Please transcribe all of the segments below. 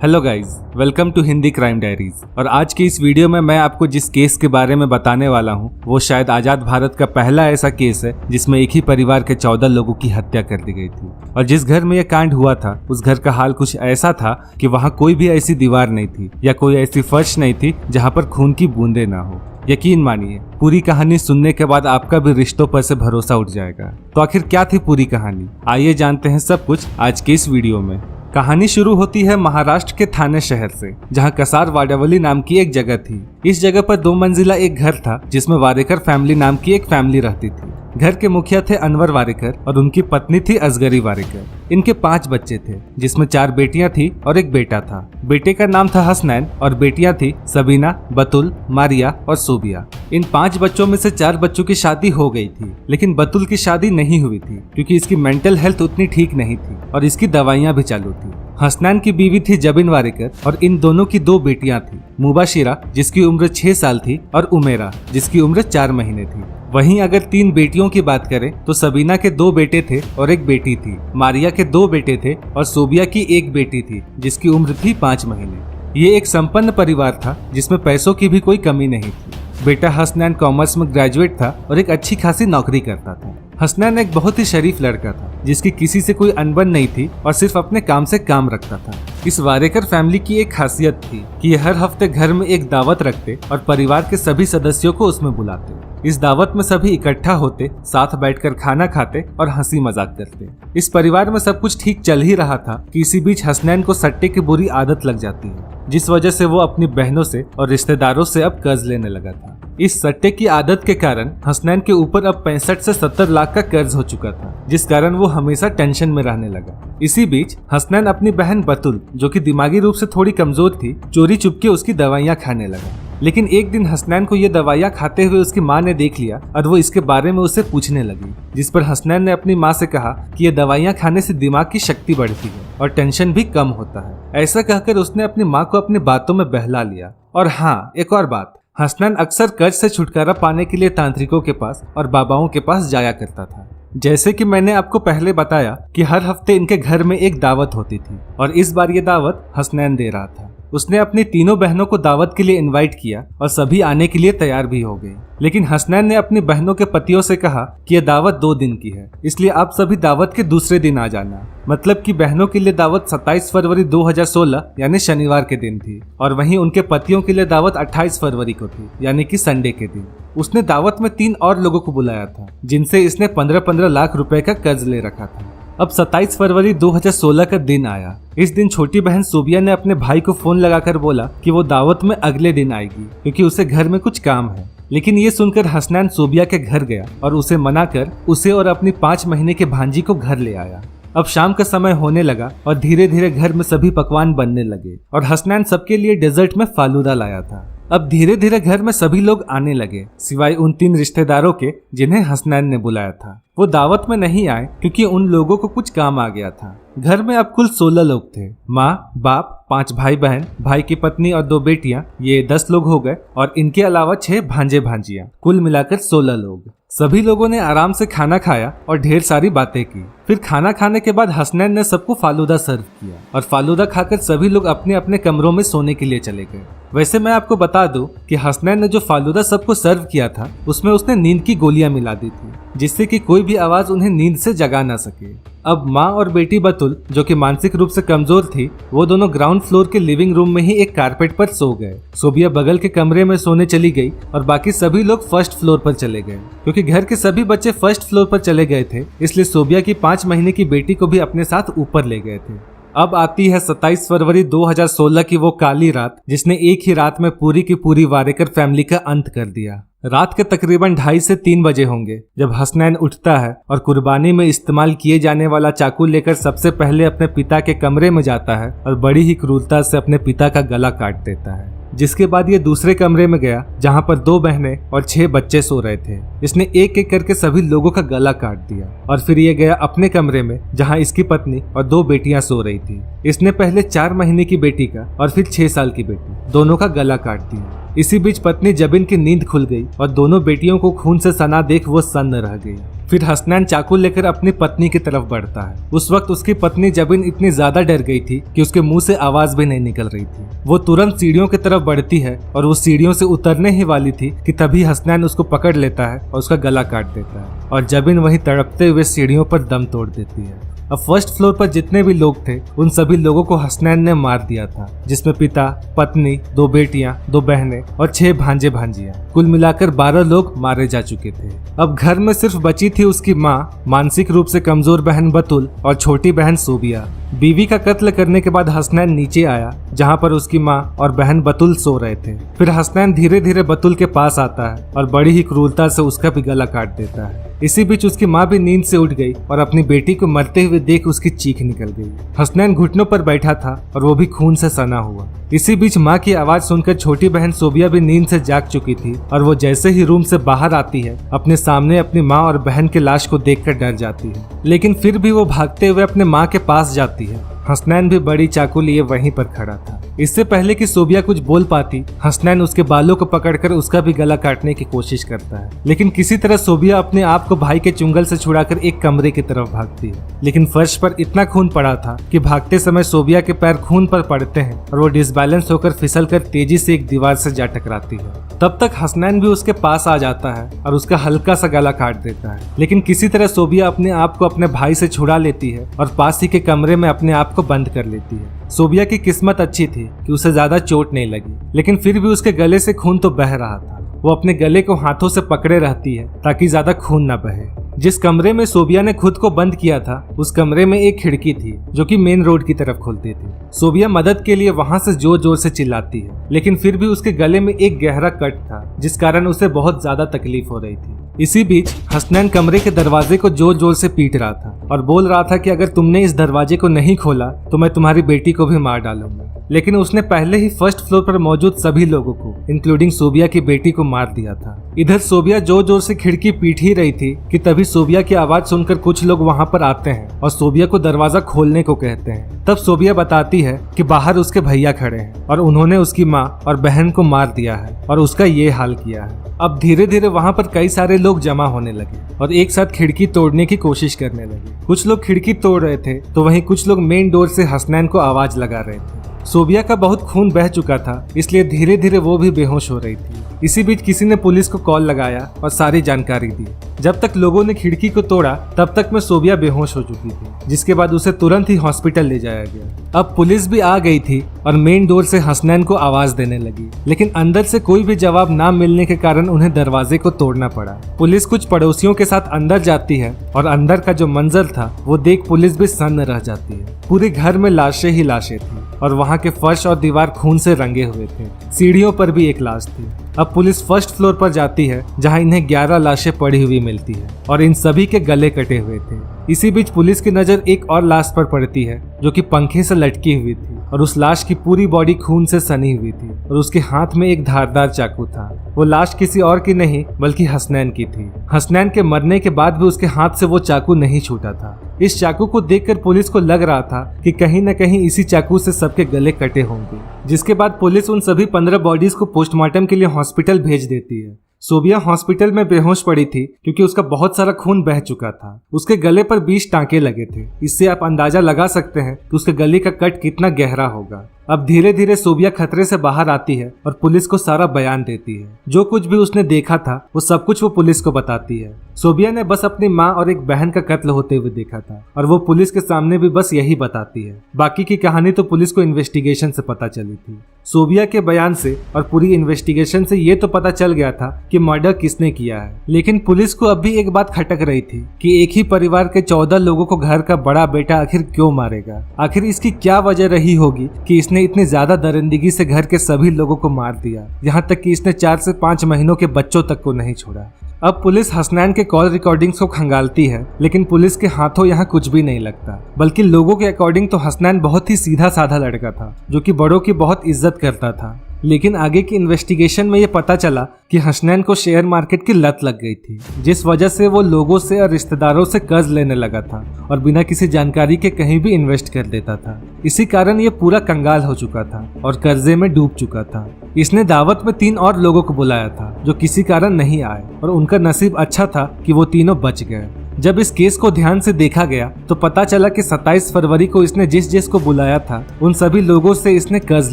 Hello guys, welcome to Hindi crime diaries. और आज की इस वीडियो में मैं आपको जिस केस के बारे में बताने वाला हूँ वो शायद आजाद भारत का पहला ऐसा केस है जिसमें एक ही परिवार के 14 लोगों की हत्या कर दी गई थी। और जिस घर में यह कांड हुआ था उस घर का हाल कुछ ऐसा था कि वहाँ कोई भी ऐसी दीवार नहीं थी या कोई ऐसी फर्श नहीं थी जहाँ पर खून की बूंदे ना हो। यकीन मानिए, पूरी कहानी सुनने के बाद आपका भी रिश्तों पर से भरोसा उठ जाएगा। तो आखिर क्या थी पूरी कहानी, आइए जानते हैं सब कुछ आज के इस वीडियो में। कहानी शुरू होती है महाराष्ट्र के थाने शहर से, जहां कसार वाडावली नाम की एक जगह थी। इस जगह पर 2 मंजिला एक घर था जिसमें वारेकर फैमिली नाम की एक फैमिली रहती थी। घर के मुखिया थे अनवर वारेकर और उनकी पत्नी थी असगरी वारेकर। इनके 5 बच्चे थे जिसमें 4 बेटियां थी और एक बेटा था। बेटे का नाम था हसनैन और बेटियां थी सबीना, बतुल, मारिया और सोबिया। इन 5 बच्चों में से 4 बच्चों की शादी हो गई थी, लेकिन बतुल की शादी नहीं हुई थी क्योंकि इसकी मेंटल हेल्थ उतनी ठीक नहीं थी और इसकी दवाइयां भी चालू थी। हसनैन की बीवी थी जबिन वारेकर और इन दोनों की 2 बेटियां थी, मुबाशिरा जिसकी उम्र 6 साल थी और उमेरा जिसकी उम्र 4 महीने थी। वहीं अगर 3 बेटियों की बात करें तो सबीना के 2 बेटे थे और एक बेटी थी, मारिया के 2 बेटे थे और सोबिया की एक बेटी थी जिसकी उम्र थी 5 महीने। ये एक संपन्न परिवार था जिसमें पैसों की भी कोई कमी नहीं थी। बेटा हसनैन कॉमर्स में ग्रेजुएट था और एक अच्छी खासी नौकरी करता था। हसनैन एक बहुत ही शरीफ लड़का था जिसकी किसी से कोई अनबन नहीं थी और सिर्फ अपने काम से काम रखता था। इस वारेकर फैमिली की एक खासियत थी कि ये हर हफ्ते घर में एक दावत रखते और परिवार के सभी सदस्यों को उसमें बुलाते। इस दावत में सभी इकट्ठा होते, साथ बैठकर खाना खाते और हंसी मजाक करते। इस परिवार में सब कुछ ठीक चल ही रहा था कि इसी बीच हसनैन को सट्टे की बुरी आदत लग जाती है, जिस वजह से वो अपनी बहनों से और रिश्तेदारों से अब कर्ज लेने लगा था। इस सट्टे की आदत के कारण हसनैन के ऊपर अब 65 से 70 लाख का कर्ज हो चुका था, जिस कारण वो हमेशा टेंशन में रहने लगा। इसी बीच हसनैन अपनी बहन बतुल, जो कि दिमागी रूप से थोड़ी कमजोर थी, चोरी चुपके उसकी दवाइयां खाने लगा। लेकिन एक दिन हसनैन को ये दवाइयां खाते हुए उसकी माँ ने देख लिया और वो इसके बारे में उससे पूछने लगी, जिस पर हसनैन ने अपनी माँ से कहा कि ये दवाइयां खाने से दिमाग की शक्ति बढ़ती है और टेंशन भी कम होता है। ऐसा कहकर उसने अपनी माँ को अपनी बातों में बहला लिया। और हाँ, एक और बात, हसनैन अक्सर कर्ज से छुटकारा पाने के लिए तांत्रिकों के पास और बाबाओं के पास जाया करता था। जैसे कि मैंने आपको पहले बताया कि हर हफ्ते इनके घर में एक दावत होती थी और इस बार ये दावत हसनैन दे रहा था। उसने अपनी तीनों बहनों को दावत के लिए इनवाइट किया और सभी आने के लिए तैयार भी हो गए। लेकिन हसनैन ने अपनी बहनों के पतियों से कहा कि यह दावत 2 दिन की है, इसलिए आप सभी दावत के दूसरे दिन आ जाना। मतलब कि बहनों के लिए दावत 27 फरवरी 2016 यानी शनिवार के दिन थी और वहीं उनके पतियों के लिए दावत 28 फरवरी को थी यानी कि संडे के दिन। उसने दावत में 3 और लोगों को बुलाया था जिनसे इसने 15-15 लाख रुपए का कर्ज ले रखा था। अब 27 फरवरी 2016 का दिन आया। इस दिन छोटी बहन सोबिया ने अपने भाई को फोन लगाकर बोला कि वो दावत में अगले दिन आएगी क्योंकि उसे घर में कुछ काम है। लेकिन ये सुनकर हसनैन सोबिया के घर गया और उसे मना कर उसे और अपनी 5 महीने के भांजी को घर ले आया। अब शाम का समय होने लगा और धीरे धीरे घर में सभी पकवान बनने लगे और हसनैन सबके लिए डेजर्ट में फालूदा लाया था। अब धीरे धीरे घर में सभी लोग आने लगे सिवाय उन 3 रिश्तेदारों के जिन्हें हसनैन ने बुलाया था। वो दावत में नहीं आए क्योंकि उन लोगों को कुछ काम आ गया था। घर में अब कुल 16 लोग थे, माँ, बाप, 5 भाई बहन, भाई की पत्नी और 2 बेटियां, ये 10 लोग हो गए और इनके अलावा 6 भांजे भांजियां, कुल मिलाकर 16 लोग। सभी लोगों ने आराम से खाना खाया और ढेर सारी बातें की। फिर खाना खाने के बाद हसनैन ने सबको फालूदा सर्व किया और फालूदा खाकर सभी लोग अपने अपने कमरों में सोने के लिए चले गए। वैसे मैं आपको बता दूं कि हसनैन ने जो फालूदा सबको सर्व किया था उसमें उसने नींद की गोलियां मिला दी थी जिससे कि कोई भी आवाज उन्हें नींद से जगा ना सके। अब माँ और बेटी बतुल, जो कि मानसिक रूप से कमजोर थी, वो दोनों ग्राउंड फ्लोर के लिविंग रूम में ही एक कारपेट पर सो गए। सोबिया बगल के कमरे में सोने चली गई और बाकी सभी लोग फर्स्ट फ्लोर पर चले गए। क्योंकि घर के सभी बच्चे फर्स्ट फ्लोर पर चले गए थे इसलिए सोबिया की 5 महीने की बेटी को भी अपने साथ ऊपर ले गए थे। अब आती है 27 फरवरी 2016 की वो काली रात जिसने एक ही रात में पूरी की पूरी वारेकर फैमिली का अंत कर दिया। रात के तकरीबन 2:30 से 3 बजे होंगे जब हसनैन उठता है और कुर्बानी में इस्तेमाल किए जाने वाला चाकू लेकर सबसे पहले अपने पिता के कमरे में जाता है और बड़ी ही क्रूरता से अपने पिता का गला काट देता है। जिसके बाद ये दूसरे कमरे में गया जहां पर 2 बहनें और 6 बच्चे सो रहे थे। इसने एक एक करके सभी लोगों का गला काट दिया और फिर ये गया अपने कमरे में जहां इसकी पत्नी और 2 बेटियां सो रही थी। इसने पहले 4 महीने की बेटी का और फिर 6 साल की बेटी दोनों का गला काट दिया। इसी बीच पत्नी जबिन की नींद खुल गई और दोनों बेटियों को खून से सना देख वो सन्न रह गई। फिर हसनैन चाकू लेकर अपनी पत्नी की तरफ बढ़ता है। उस वक्त उसकी पत्नी जबिन इतनी ज्यादा डर गई थी कि उसके मुंह से आवाज भी नहीं निकल रही थी। वो तुरंत सीढ़ियों की तरफ बढ़ती है और वो सीढ़ियों से उतरने ही वाली थी कि तभी हसनैन उसको पकड़ लेता है और उसका गला काट देता है और जबिन वहीं तड़पते हुए सीढ़ियों पर दम तोड़ देती है। अब फर्स्ट फ्लोर पर जितने भी लोग थे उन सभी लोगों को हसनैन ने मार दिया था, जिसमें पिता, पत्नी, 2 बेटियां, 2 बहनें और 6 भांजे भांजियां, कुल मिलाकर 12 लोग मारे जा चुके थे। अब घर में सिर्फ बची थी उसकी माँ, मानसिक रूप से कमजोर बहन बतुल और छोटी बहन सोबिया। बीवी का कत्ल करने के बाद हसनैन नीचे आया जहाँ पर उसकी माँ और बहन बतुल सो रहे थे। फिर हसनैन धीरे धीरे बतुल के पास आता है और बड़ी ही क्रूरता से उसका भी गला काट देता है। इसी बीच उसकी माँ भी नींद से उठ गई और अपनी बेटी को मरते हुए देख उसकी चीख निकल गई। हसनैन घुटनों पर बैठा था और वो भी खून से सना हुआ। इसी बीच माँ की आवाज सुनकर छोटी बहन सोबिया भी नींद से जाग चुकी थी और वो जैसे ही रूम से बाहर आती है अपने सामने अपनी माँ और बहन के लाश को देखकर डर जाती है, लेकिन फिर भी वो भागते हुए अपने माँ के पास जाती है। हसनैन भी बड़ी चाकू लिए वहीं पर खड़ा था। इससे पहले कि सोबिया कुछ बोल पाती, हसनैन उसके बालों को पकड़कर उसका भी गला काटने की कोशिश करता है, लेकिन किसी तरह सोबिया अपने आप को भाई के चुंगल से छुड़ाकर एक कमरे की तरफ भागती है। लेकिन फर्श पर इतना खून पड़ा था कि भागते समय सोबिया के पैर खून पर पड़ते हैं और वो डिसबैलेंस होकर फिसलकर तेजी से एक दीवार से जा टकराती है। तब तक हसनैन भी उसके पास आ जाता है और उसका हल्का सा गला काट देता है, लेकिन किसी तरह सोबिया अपने आप को अपने भाई से छुड़ा लेती है और पास ही के कमरे में अपने आप को बंद कर लेती है। सोबिया की किस्मत अच्छी थी कि उसे ज्यादा चोट नहीं लगी, लेकिन फिर भी उसके गले से खून तो बह रहा था। वो अपने गले को हाथों से पकड़े रहती है ताकि ज्यादा खून न बहे। जिस कमरे में सोबिया ने खुद को बंद किया था उस कमरे में एक खिड़की थी जो कि मेन रोड की तरफ खुलती थी। सोबिया मदद के लिए वहां से जोर जोर से चिल्लाती है, लेकिन फिर भी उसके गले में एक गहरा कट था जिस कारण उसे बहुत ज्यादा तकलीफ हो रही थी। इसी बीच हसनैन कमरे के दरवाजे को जोर जोर से पीट रहा था और बोल रहा था कि अगर तुमने इस दरवाजे को नहीं खोला तो मैं तुम्हारी बेटी को भी मार डालूंगा। लेकिन उसने पहले ही फर्स्ट फ्लोर पर मौजूद सभी लोगों को इंक्लूडिंग सोबिया की बेटी को मार दिया था। इधर सोबिया जोर जोर से खिड़की पीट ही रही थी कि तभी सोबिया की आवाज सुनकर कुछ लोग वहां पर आते हैं और सोबिया को दरवाजा खोलने को कहते हैं। तब सोबिया बताती है कि बाहर उसके भैया खड़े हैं और उन्होंने उसकी माँ और बहन को मार दिया है और उसका ये हाल किया है। अब धीरे धीरे वहां पर कई सारे लोग जमा होने लगे और एक साथ खिड़की तोड़ने की कोशिश करने लगे। कुछ लोग खिड़की तोड़ रहे थे तो वहीं कुछ लोग मेन डोर से हसनैन को आवाज लगा रहे थे। सोबिया का बहुत खून बह चुका था, इसलिए धीरे धीरे वो भी बेहोश हो रही थी। इसी बीच किसी ने पुलिस को कॉल लगाया और सारी जानकारी दी। जब तक लोगों ने खिड़की को तोड़ा तब तक में सोबिया बेहोश हो चुकी थी, जिसके बाद उसे तुरंत ही हॉस्पिटल ले जाया गया। अब पुलिस भी आ गई थी और मेन डोर से हसनैन को आवाज देने लगी, लेकिन अंदर से कोई भी जवाब ना मिलने के कारण उन्हें दरवाजे को तोड़ना पड़ा। पुलिस कुछ पड़ोसियों के साथ अंदर जाती है और अंदर का जो मंजर था वो देख पुलिस भी सन्न रह जाती है। पूरे घर में लाशें ही लाशें थी और वहाँ के फर्श और दीवार खून से रंगे हुए थे। सीढ़ियों पर भी एक लाश थी। अब पुलिस फर्स्ट फ्लोर पर जाती है जहाँ इन्हें 11 लाशें पड़ी हुई मिलती है और इन सभी के गले कटे हुए थे। इसी बीच पुलिस की नजर एक और लाश पर पड़ती है जो कि पंखे से लटकी हुई थी और उस लाश की पूरी बॉडी खून से सनी हुई थी और उसके हाथ में एक धारदार चाकू था। वो लाश किसी और की नहीं बल्कि हसनैन की थी। हसनैन के मरने के बाद भी उसके हाथ से वो चाकू नहीं छूटा था। इस चाकू को देखकर पुलिस को लग रहा था कि कहीं न कहीं इसी चाकू से सबके गले कटे होंगे, जिसके बाद पुलिस उन सभी 15 बॉडीज को पोस्टमार्टम के लिए हॉस्पिटल भेज देती है। सोबिया हॉस्पिटल में बेहोश पड़ी थी क्योंकि उसका बहुत सारा खून बह चुका था। उसके गले पर 20 टांके लगे थे। इससे आप अंदाजा लगा सकते हैं कि उसके गले का कट कितना गहरा होगा। अब धीरे धीरे सोबिया खतरे से बाहर आती है और पुलिस को सारा बयान देती है। जो कुछ भी उसने देखा था वो सब कुछ वो पुलिस को बताती है। सोबिया ने बस अपनी माँ और एक बहन का कत्ल होते हुए देखा था और वो पुलिस के सामने भी बस यही बताती है। बाकी की कहानी तो पुलिस को इन्वेस्टिगेशन से पता चली थी। सोबिया के बयान से और पूरी इन्वेस्टिगेशन से ये तो पता चल गया था कि मर्डर किसने किया है, लेकिन पुलिस को अब भी एक बात खटक रही थी कि एक ही परिवार के 14 लोगों को घर का बड़ा बेटा आखिर क्यों मारेगा। आखिर इसकी क्या वजह रही होगी कि इसने इतनी ज्यादा दरिंदगी से घर के सभी लोगों को मार दिया, यहाँ तक कि इसने 4 से 5 महीनों के बच्चों तक को नहीं छोड़ा। अब पुलिस हसनैन के कॉल रिकॉर्डिंग्स को खंगालती है, लेकिन पुलिस के हाथों यहाँ कुछ भी नहीं लगता। बल्कि लोगों के अकॉर्डिंग तो हसनैन बहुत ही सीधा साधा लड़का था जो कि बड़ों की बहुत इज्जत करता था। लेकिन आगे की इन्वेस्टिगेशन में ये पता चला कि हसनैन को शेयर मार्केट की लत लग गई थी, जिस वजह से वो लोगों से और रिश्तेदारों से कर्ज लेने लगा था और बिना किसी जानकारी के कहीं भी इन्वेस्ट कर देता था। इसी कारण ये पूरा कंगाल हो चुका था और कर्जे में डूब चुका था। इसने दावत में 3 और लोगों को बुलाया था जो किसी कारण नहीं आए और उनका नसीब अच्छा था कि वो तीनों बच गए। जब इस केस को ध्यान से देखा गया तो पता चला कि 27 फरवरी को इसने जिस को बुलाया था उन सभी लोगों से इसने कर्ज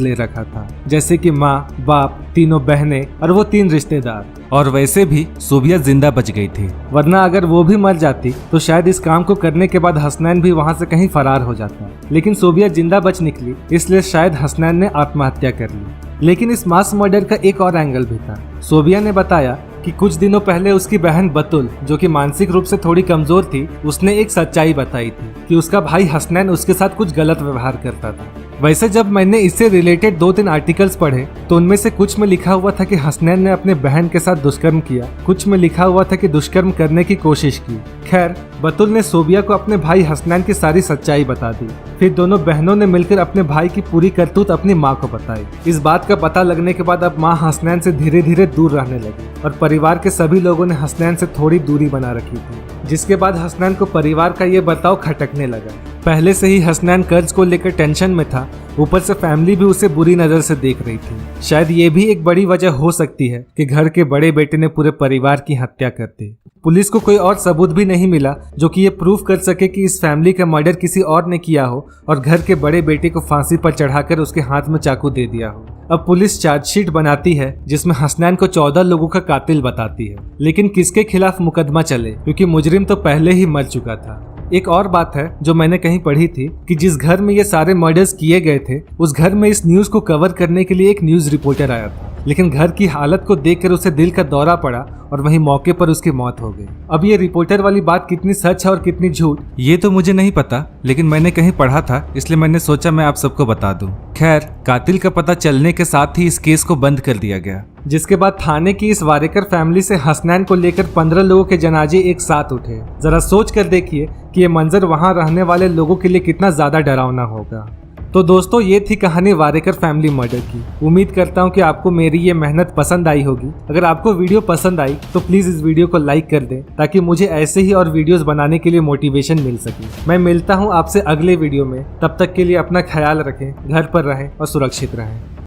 ले रखा था, जैसे कि माँ, बाप, तीनों बहनें और वो 3 रिश्तेदार। और वैसे भी सोबिया जिंदा बच गई थी, वरना अगर वो भी मर जाती तो शायद इस काम को करने के बाद हसनैन भी वहाँ से कहीं फरार हो जाता। लेकिन सोबिया जिंदा बच निकली, इसलिए शायद हसनैन ने आत्महत्या कर ली। लेकिन इस मास मर्डर का एक और एंगल भी था। सोबिया ने बताया कि कुछ दिनों पहले उसकी बहन बतुल, जो कि मानसिक रूप से थोड़ी कमजोर थी, उसने एक सच्चाई बताई थी कि उसका भाई हसनैन उसके साथ कुछ गलत व्यवहार करता था। वैसे जब मैंने इससे रिलेटेड 2-3 आर्टिकल्स पढ़े तो उनमें से कुछ में लिखा हुआ था कि हसनैन ने अपने बहन के साथ दुष्कर्म किया, कुछ में लिखा हुआ था कि दुष्कर्म करने की कोशिश की। खैर, बतुल ने सोबिया को अपने भाई हसनैन की सारी सच्चाई बता दी। फिर दोनों बहनों ने मिलकर अपने भाई की पूरी करतूत अपनी माँ को बताई। इस बात का पता लगने के बाद अब माँ हसनैन से धीरे धीरे दूर रहने लगी और परिवार के सभी लोगों ने हसनैन से थोड़ी दूरी बना रखी थी, जिसके बाद हसनैन को परिवार का ये बर्ताव खटकने लगा। पहले से ही हसनैन कर्ज को लेकर टेंशन में था, ऊपर से फैमिली भी उसे बुरी नजर से देख रही थी। शायद ये भी एक बड़ी वजह हो सकती है कि घर के बड़े बेटे ने पूरे परिवार की हत्या कर दी। पुलिस को कोई और सबूत भी नहीं मिला जो कि ये प्रूव कर सके कि इस फैमिली का मर्डर किसी और ने किया हो और घर के बड़े बेटे को फांसी पर चढ़ाकर उसके हाथ में चाकू दे दिया हो। अब पुलिस चार्जशीट बनाती है जिसमें हसनैन को 14 लोगों का कातिल बताती है, लेकिन किसके खिलाफ मुकदमा चले, क्योंकि मुजरिम तो पहले ही मर चुका था। एक और बात है जो मैंने कहीं पढ़ी थी कि जिस घर में ये सारे मर्डर्स किए गए थे उस घर में इस न्यूज को कवर करने के लिए एक न्यूज रिपोर्टर आया था, लेकिन घर की हालत को देखकर उसे दिल का दौरा पड़ा और वहीं मौके पर उसकी मौत हो गई। अब ये रिपोर्टर वाली बात कितनी सच है और कितनी झूठ ये तो मुझे नहीं पता, लेकिन मैंने कहीं पढ़ा था, इसलिए मैंने सोचा मैं आप सबको बता दूं। खैर, कातिल का पता चलने के साथ ही इस केस को बंद कर दिया गया, जिसके बाद थाने की इस वारेकर फैमिली से हसनैन को लेकर 15 लोगों के जनाजे एक साथ उठे। जरा सोच कर देखिए कि ये मंजर वहां रहने वाले लोगों के लिए कितना ज्यादा डरावना होगा। तो दोस्तों, ये थी कहानी वारेकर फैमिली मर्डर की। उम्मीद करता हूँ कि आपको मेरी ये मेहनत पसंद आई होगी। अगर आपको वीडियो पसंद आई तो प्लीज इस वीडियो को लाइक कर दें ताकि मुझे ऐसे ही और वीडियोस बनाने के लिए मोटिवेशन मिल सके। मैं मिलता हूँ आपसे अगले वीडियो में, तब तक के लिए अपना ख्याल रखें, घर पर रहें और सुरक्षित रहें।